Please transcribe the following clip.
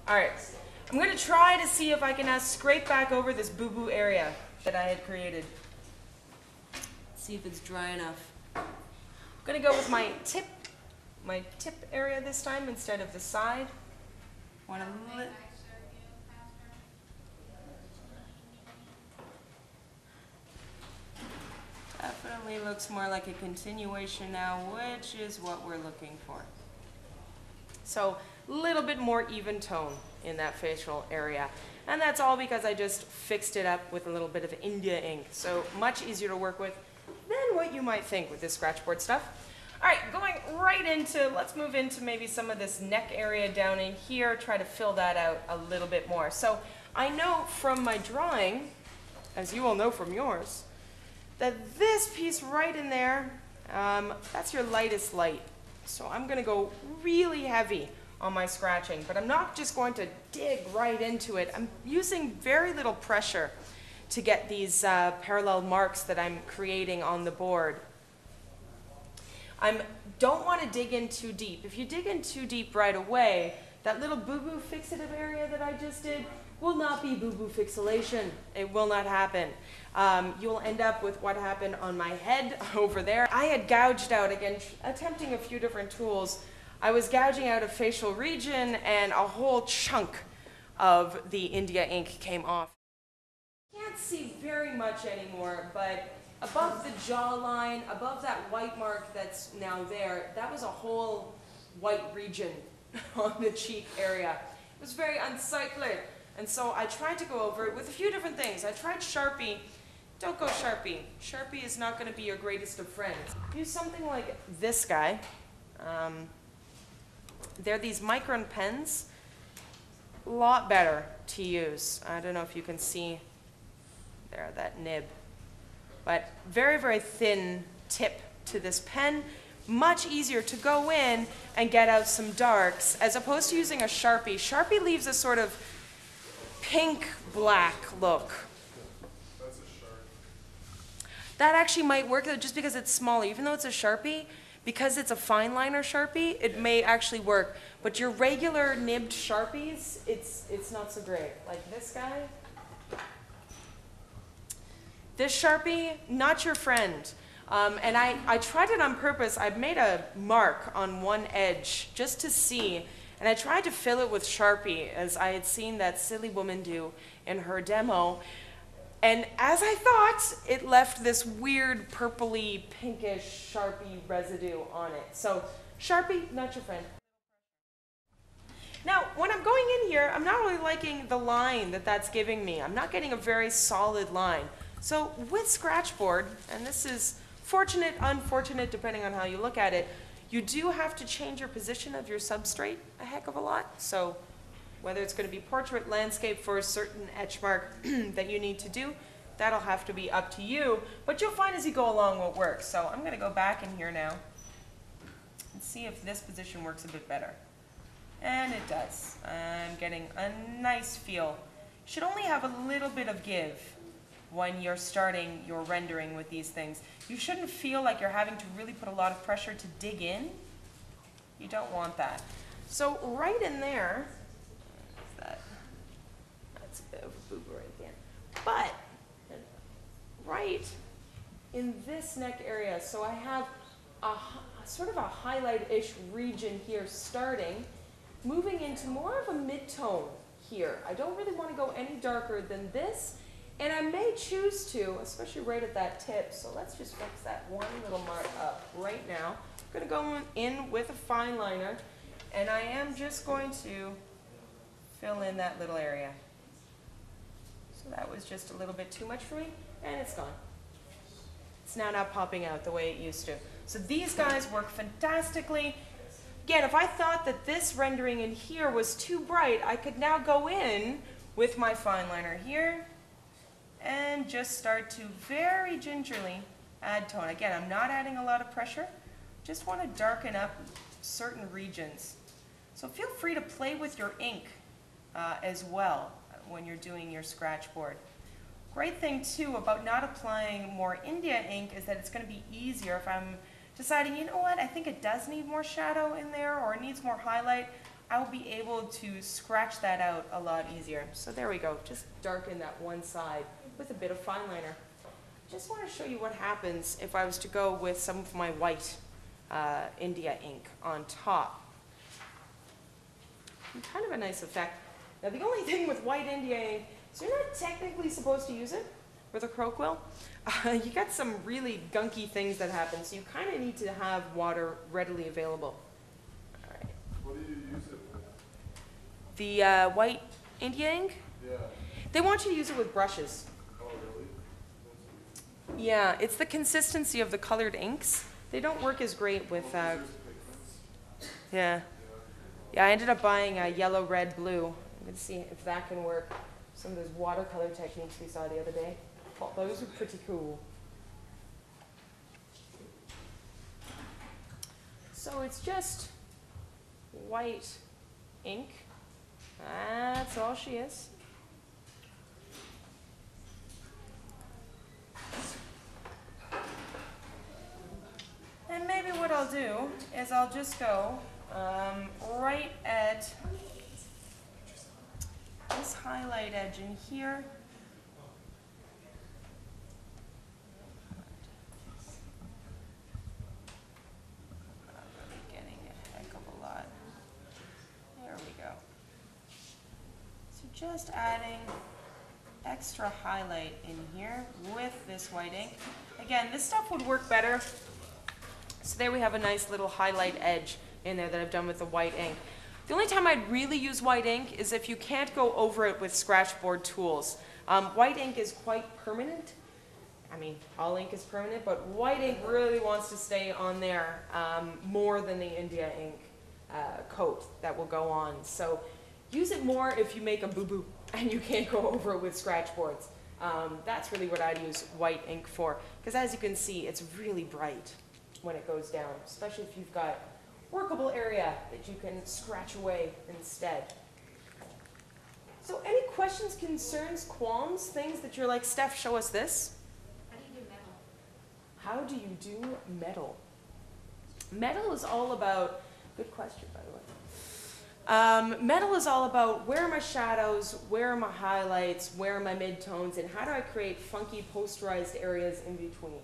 All right, I'm gonna try to see if I can now scrape back over this boo-boo area that I had created. See if it's dry enough. I'm gonna go with my tip area this time instead of the side. Definitely looks more like a continuation now, which is what we're looking for. So a little bit more even tone in that facial area. And that's all because I just fixed it up with a little bit of India ink. So much easier to work with than what you might think with this Scratchboard stuff. All right, going right into, let's move into maybe some of this neck area down in here, try to fill that out a little bit more. So I know from my drawing, as you all know from yours, that this piece right in there, that's your lightest light. So I'm gonna go really heavy on my scratching, but I'm not just going to dig right into it. I'm using very little pressure to get these parallel marks that I'm creating on the board. I don't want to dig in too deep. If you dig in too deep right away, that little boo-boo fixative area that I just did will not be boo-boo fixation. It will not happen. You'll end up with what happened on my head over there. I had gouged out, again, attempting a few different tools. I was gouging out a facial region and a whole chunk of the India ink came off. Can't see very much anymore, but above the jawline, above that white mark that's now there, that was a whole white region on the cheek area. It was very unsightly. And so I tried to go over it with a few different things. I tried Sharpie. Don't go Sharpie. Sharpie is not going to be your greatest of friends. Use something like this guy. They're these micron pens. A lot better to use. I don't know if you can see there, that nib. But very, very thin tip to this pen. Much easier to go in and get out some darks as opposed to using a Sharpie. Sharpie leaves a sort of pink-black look. That's a Sharpie. That actually might work just because it's smaller. Even though it's a Sharpie, because it's a fine liner Sharpie, it may actually work. But your regular nibbed Sharpies, it's not so great. Like this guy. This Sharpie, not your friend. And I tried it on purpose. I made a mark on one edge just to see. And I tried to fill it with Sharpie, as I had seen that silly woman do in her demo. And as I thought, it left this weird purpley, pinkish Sharpie residue on it. So Sharpie, not your friend. Now, when I'm going in here, I'm not really liking the line that that's giving me. I'm not getting a very solid line. So with Scratchboard, and this is fortunate, unfortunate, depending on how you look at it, you do have to change your position of your substrate a heck of a lot. So whether it's going to be portrait, landscape for a certain etch mark that you need to do, that'll have to be up to you. But you'll find as you go along what works. So I'm going to go back in here now and see if this position works a bit better. And it does. I'm getting a nice feel. You should only have a little bit of give when you're starting your rendering with these things. You shouldn't feel like you're having to really put a lot of pressure to dig in. You don't want that. So right in there, that's a bit of a boob right there. But right in this neck area, so I have a sort of a highlight-ish region here starting, moving into more of a mid-tone here. I don't really want to go any darker than this. And I may choose to, especially right at that tip, so let's just fix that one little mark up right now. I'm going to go in with a fine liner, and I am just going to fill in that little area. So that was just a little bit too much for me, and it's gone. It's now not popping out the way it used to. So these guys work fantastically. Again, if I thought that this rendering in here was too bright, I could now go in with my fine liner here, and just start to very gingerly add tone. Again, I'm not adding a lot of pressure. Just want to darken up certain regions. So feel free to play with your ink as well when you're doing your Scratchboard. Great thing too about not applying more India ink is that it's going to be easier if I'm deciding, you know what, I think it does need more shadow in there or it needs more highlight. I'll be able to scratch that out a lot easier. So there we go, just darken that one side with a bit of fine liner. Just want to show you what happens if I was to go with some of my white India ink on top. And kind of a nice effect. Now the only thing with white India ink is you're not technically supposed to use it with a crow quill. You got some really gunky things that happen, so you kind of need to have water readily available. All right. What do you use it with? The white India ink? Yeah. They want you to use it with brushes. Oh, really? That's Yeah, it's the consistency of the colored inks. They don't work as great with, weird. Pigments? yeah. Yeah, I ended up buying yellow, red, blue. I'm going to see if that can work. Some of those watercolor techniques we saw the other day. Oh, those are pretty cool. So it's just white ink. That's all she is. And maybe what I'll do is I'll just go right at this highlight edge in here. Not really getting a heck of a lot. There we go. So just adding extra highlight in here with this white ink. Again, this stuff would work better. So there we have a nice little highlight edge in there that I've done with the white ink. The only time I'd really use white ink is if you can't go over it with Scratchboard tools. White ink is quite permanent. I mean, all ink is permanent, but white ink really wants to stay on there more than the India ink coat that will go on. So use it more if you make a boo-boo and you can't go over it with Scratchboards. That's really what I'd use white ink for, because as you can see, it's really bright when it goes down, especially if you've got workable area that you can scratch away instead. So any questions, concerns, qualms, things that you're like, Steph, show us this? How do you do metal? Metal is all about, good question by the way. Metal is all about where are my shadows, where are my highlights, where are my midtones, and how do I create funky posterized areas in between.